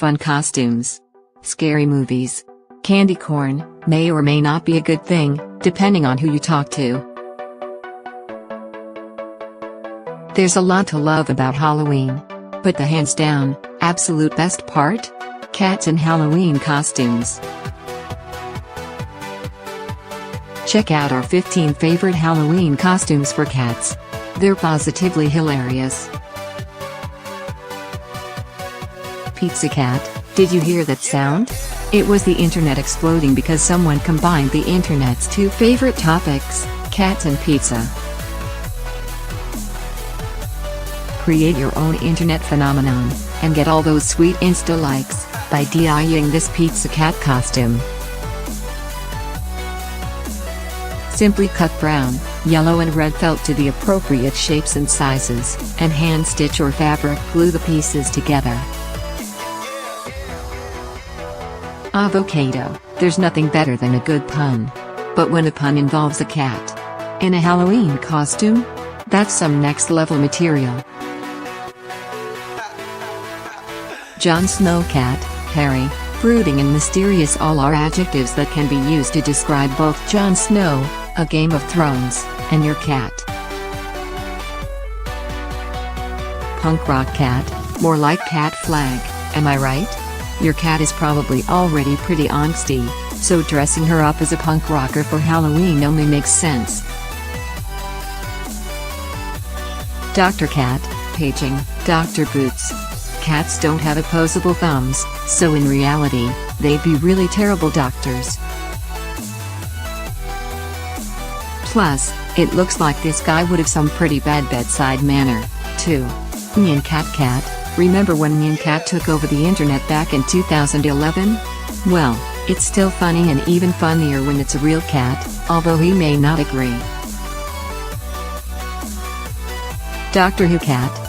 fun costumes. Scary movies. Candy corn may or may not be a good thing, depending on who you talk to. There's a lot to love about Halloween. But the hands down, absolute best part? Cats in Halloween costumes. Check out our 15 favorite Halloween costumes for cats. They're positively hilarious. Pizza cat, did you hear that sound? It was the internet exploding because someone combined the internet's two favorite topics, cats and pizza. Create your own internet phenomenon, and get all those sweet Insta likes, by DIYing this pizza cat costume. Simply cut brown, yellow and red felt to the appropriate shapes and sizes, and hand stitch or fabric glue the pieces together. Avocado, there's nothing better than a good pun. But when a pun involves a cat in a Halloween costume? That's some next level material. Jon Snow cat, hairy, brooding and mysterious all are adjectives that can be used to describe both Jon Snow, a Game of Thrones, and your cat. Punk rock cat, more like cat flag, am I right? Your cat is probably already pretty angsty, so dressing her up as a punk rocker for Halloween only makes sense. Dr. Cat, paging, Dr. Boots. Cats don't have opposable thumbs, so in reality, they'd be really terrible doctors. Plus, it looks like this guy would have some pretty bad bedside manner, too. Nyan Cat Cat, remember when Nyan Cat took over the internet back in 2011? Well, it's still funny and even funnier when it's a real cat, although he may not agree. Doctor Who cat.